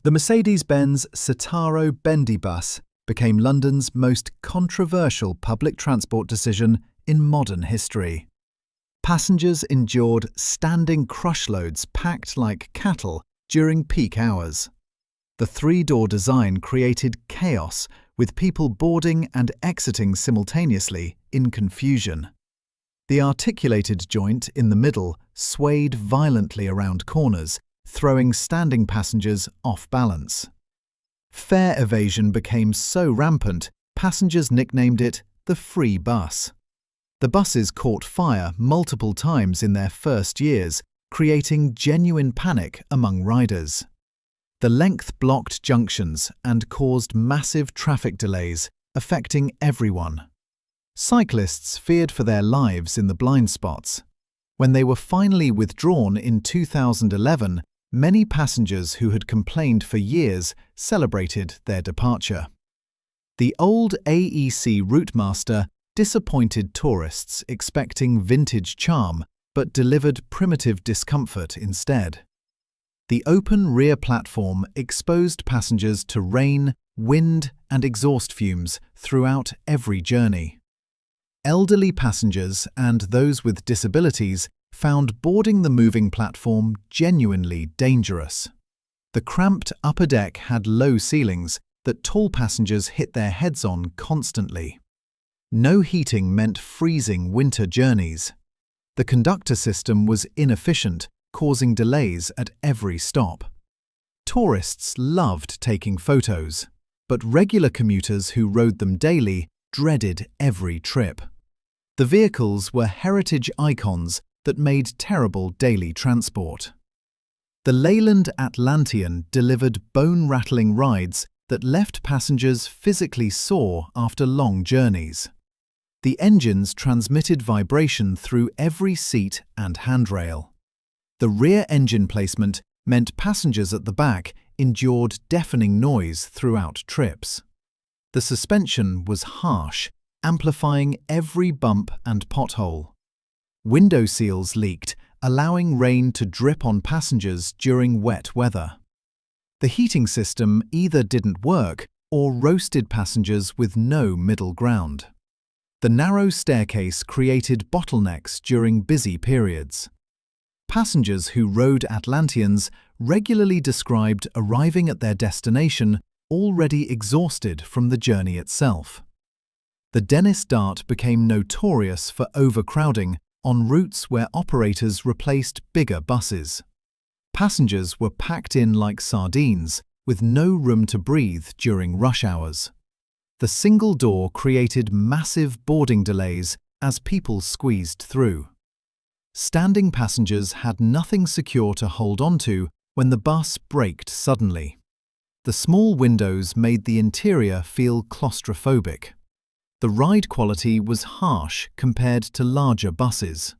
The Mercedes-Benz Citaro Bendy bus became London's most controversial public transport decision in modern history. Passengers endured standing crush loads packed like cattle during peak hours. The three-door design created chaos, with people boarding and exiting simultaneously in confusion. The articulated joint in the middle swayed violently around corners, throwing standing passengers off balance. Fare evasion became so rampant, passengers nicknamed it the free bus. The buses caught fire multiple times in their first years, creating genuine panic among riders. The length blocked junctions and caused massive traffic delays, affecting everyone. Cyclists feared for their lives in the blind spots. When they were finally withdrawn in 2011, many passengers who had complained for years celebrated their departure. The old AEC Routemaster disappointed tourists expecting vintage charm, but delivered primitive discomfort instead. The open rear platform exposed passengers to rain, wind, and exhaust fumes throughout every journey. Elderly passengers and those with disabilities found boarding the moving platform genuinely dangerous. The cramped upper deck had low ceilings that tall passengers hit their heads on constantly. No heating meant freezing winter journeys. The conductor system was inefficient, causing delays at every stop. Tourists loved taking photos, but regular commuters who rode them daily dreaded every trip. The vehicles were heritage icons that made terrible daily transport. The Leyland Atlantean delivered bone-rattling rides that left passengers physically sore after long journeys. The engines transmitted vibration through every seat and handrail. The rear engine placement meant passengers at the back endured deafening noise throughout trips. The suspension was harsh, amplifying every bump and pothole. Window seals leaked, allowing rain to drip on passengers during wet weather. The heating system either didn't work or roasted passengers with no middle ground. The narrow staircase created bottlenecks during busy periods. Passengers who rode Atlanteans regularly described arriving at their destination already exhausted from the journey itself. The Dennis Dart became notorious for overcrowding on routes where operators replaced bigger buses. Passengers were packed in like sardines, with no room to breathe during rush hours. The single door created massive boarding delays as people squeezed through. Standing passengers had nothing secure to hold onto when the bus braked suddenly. The small windows made the interior feel claustrophobic. The ride quality was harsh compared to larger buses.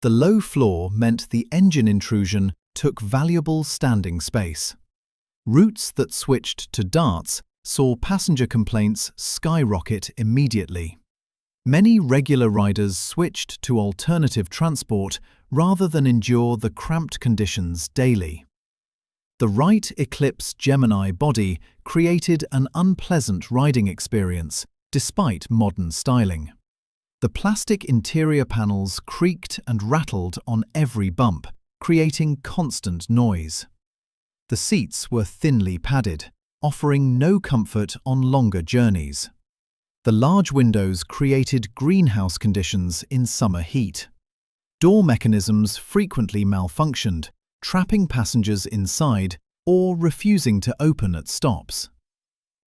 The low floor meant the engine intrusion took valuable standing space. Routes that switched to darts saw passenger complaints skyrocket immediately. Many regular riders switched to alternative transport rather than endure the cramped conditions daily. The Wright Eclipse Gemini body created an unpleasant riding experience, despite modern styling. The plastic interior panels creaked and rattled on every bump, creating constant noise. The seats were thinly padded, offering no comfort on longer journeys. The large windows created greenhouse conditions in summer heat. Door mechanisms frequently malfunctioned, trapping passengers inside or refusing to open at stops.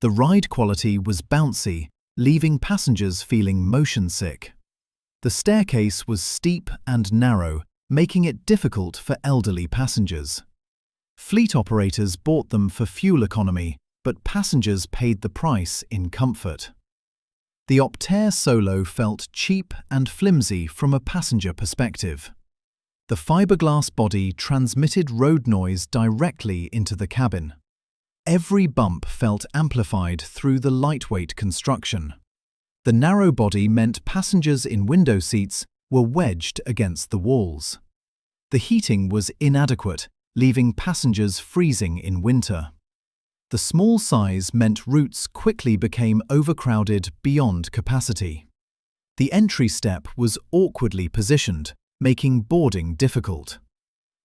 The ride quality was bouncy, leaving passengers feeling motion sick. The staircase was steep and narrow, making it difficult for elderly passengers. Fleet operators bought them for fuel economy, but passengers paid the price in comfort. The Optare Solo felt cheap and flimsy from a passenger perspective. The fiberglass body transmitted road noise directly into the cabin. Every bump felt amplified through the lightweight construction. The narrow body meant passengers in window seats were wedged against the walls. The heating was inadequate, leaving passengers freezing in winter. The small size meant routes quickly became overcrowded beyond capacity. The entry step was awkwardly positioned, making boarding difficult.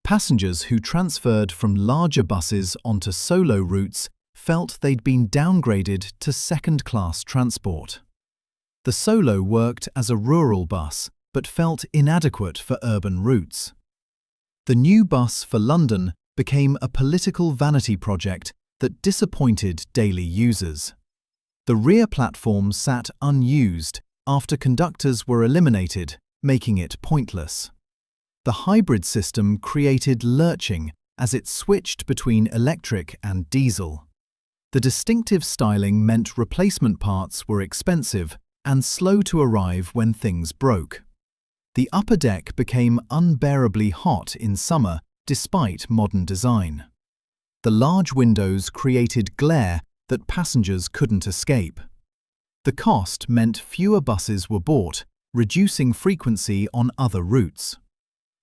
Passengers who transferred from larger buses onto solo routes felt they'd been downgraded to second-class transport. The solo worked as a rural bus, but felt inadequate for urban routes. The new bus for London became a political vanity project that disappointed daily users. The rear platform sat unused after conductors were eliminated, making it pointless. The hybrid system created lurching as it switched between electric and diesel. The distinctive styling meant replacement parts were expensive and slow to arrive when things broke. The upper deck became unbearably hot in summer despite modern design. The large windows created glare that passengers couldn't escape. The cost meant fewer buses were bought, reducing frequency on other routes.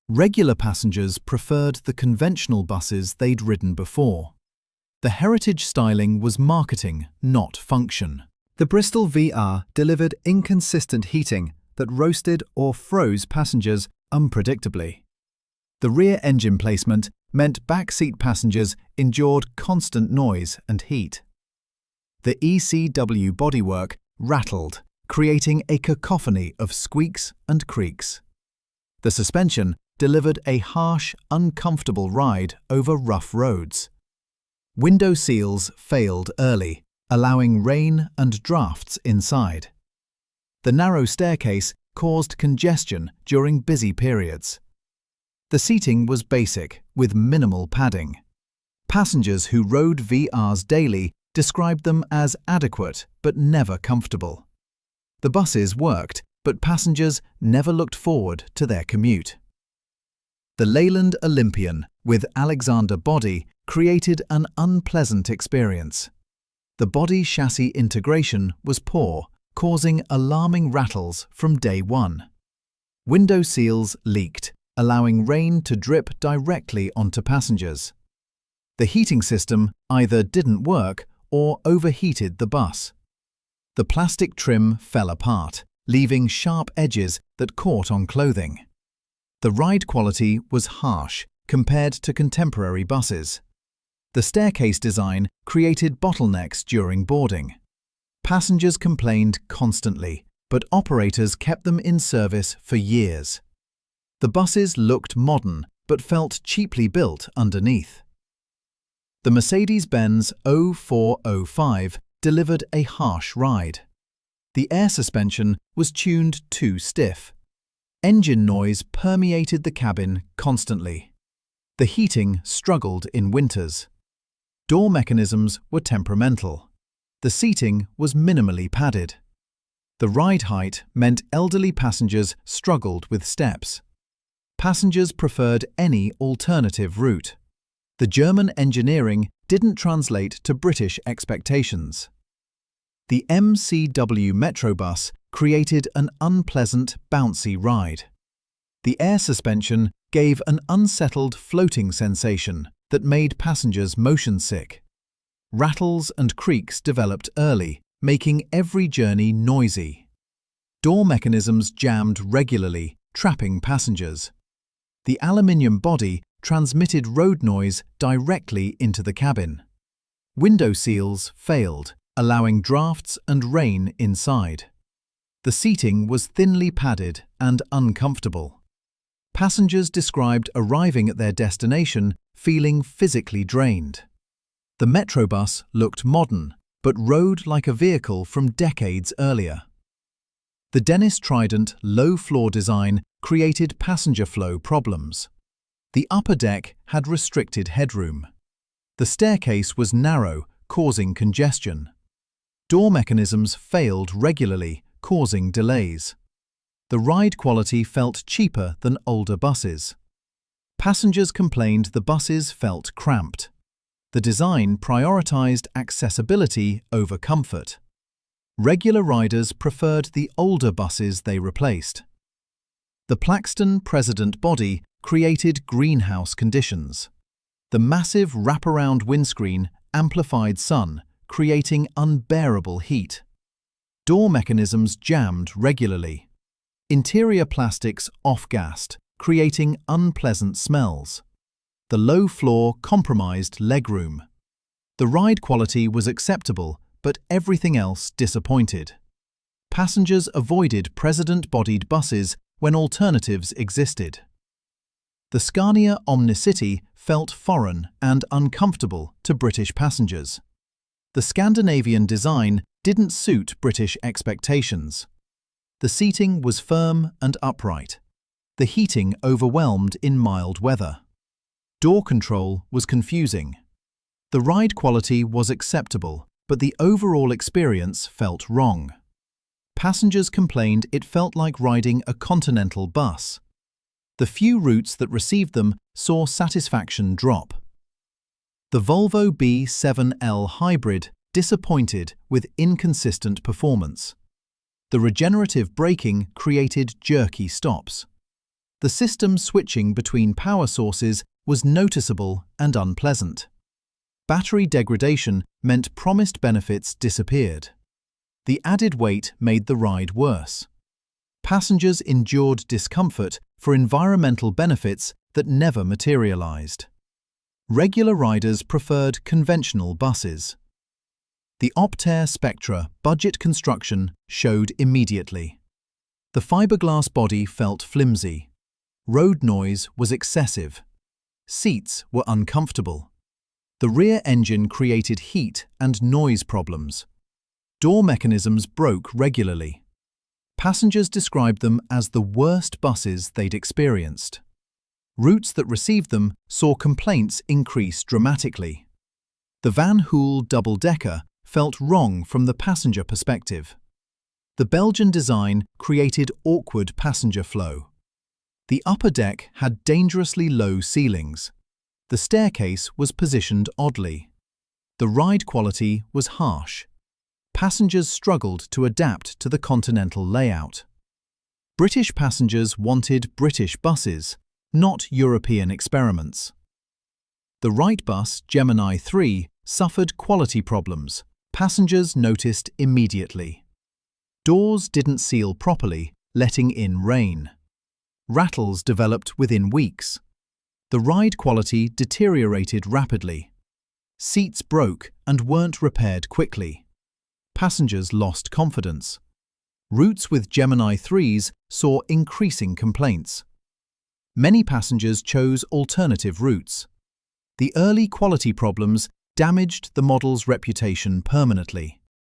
Regular passengers preferred the conventional buses they'd ridden before. The heritage styling was marketing, not function. The Bristol VR delivered inconsistent heating that roasted or froze passengers unpredictably. The rear engine placement meant backseat passengers endured constant noise and heat. The ECW bodywork rattled, creating a cacophony of squeaks and creaks. The suspension delivered a harsh, uncomfortable ride over rough roads. Window seals failed early, allowing rain and drafts inside. The narrow staircase caused congestion during busy periods. The seating was basic, with minimal padding. Passengers who rode VRs daily described them as adequate but never comfortable. The buses worked, but passengers never looked forward to their commute. The Leyland Olympian, with Alexander body, created an unpleasant experience. The body chassis integration was poor, causing alarming rattles from day one. Window seals leaked, allowing rain to drip directly onto passengers. The heating system either didn't work or overheated the bus. The plastic trim fell apart, leaving sharp edges that caught on clothing. The ride quality was harsh compared to contemporary buses. The staircase design created bottlenecks during boarding. Passengers complained constantly, but operators kept them in service for years. The buses looked modern, but felt cheaply built underneath. The Mercedes-Benz 0405 delivered a harsh ride. The air suspension was tuned too stiff. Engine noise permeated the cabin constantly. The heating struggled in winters. Door mechanisms were temperamental. The seating was minimally padded. The ride height meant elderly passengers struggled with steps. Passengers preferred any alternative route. The German engineering didn't translate to British expectations. The MCW Metrobus created an unpleasant, bouncy ride. The air suspension gave an unsettled floating sensation that made passengers motion sick. Rattles and creaks developed early, making every journey noisy. Door mechanisms jammed regularly, trapping passengers. The aluminium body transmitted road noise directly into the cabin. Window seals failed, allowing drafts and rain inside. The seating was thinly padded and uncomfortable. Passengers described arriving at their destination feeling physically drained. The Metrobus looked modern, but rode like a vehicle from decades earlier. The Dennis Trident low-floor design created passenger flow problems. The upper deck had restricted headroom. The staircase was narrow, causing congestion. Door mechanisms failed regularly, causing delays. The ride quality felt cheaper than older buses. Passengers complained the buses felt cramped. The design prioritized accessibility over comfort. Regular riders preferred the older buses they replaced. The Plaxton President body created greenhouse conditions. The massive wraparound windscreen amplified sun, creating unbearable heat. Door mechanisms jammed regularly. Interior plastics off-gassed, creating unpleasant smells. The low floor compromised legroom. The ride quality was acceptable, but everything else disappointed. Passengers avoided president-bodied buses when alternatives existed. The Scania Omnicity felt foreign and uncomfortable to British passengers. The Scandinavian design didn't suit British expectations. The seating was firm and upright. The heating overwhelmed in mild weather. Door control was confusing. The ride quality was acceptable, but the overall experience felt wrong. Passengers complained it felt like riding a continental bus. The few routes that received them saw satisfaction drop. The Volvo B7L Hybrid disappointed with inconsistent performance. The regenerative braking created jerky stops. The system switching between power sources was noticeable and unpleasant. Battery degradation meant promised benefits disappeared. The added weight made the ride worse. Passengers endured discomfort for environmental benefits that never materialized. Regular riders preferred conventional buses. The Optare Spectra budget construction showed immediately. The fiberglass body felt flimsy. Road noise was excessive. Seats were uncomfortable. The rear engine created heat and noise problems. Door mechanisms broke regularly. Passengers described them as the worst buses they'd experienced. Routes that received them saw complaints increase dramatically. The Van Hool double-decker felt wrong from the passenger perspective. The Belgian design created awkward passenger flow. The upper deck had dangerously low ceilings. The staircase was positioned oddly. The ride quality was harsh. Passengers struggled to adapt to the continental layout. British passengers wanted British buses, not European experiments. The Wrightbus Gemini 3 suffered quality problems. Passengers noticed immediately. Doors didn't seal properly, letting in rain. Rattles developed within weeks. The ride quality deteriorated rapidly. Seats broke and weren't repaired quickly. Passengers lost confidence. Routes with Gemini 3s saw increasing complaints. Many passengers chose alternative routes. The early quality problems damaged the model's reputation permanently.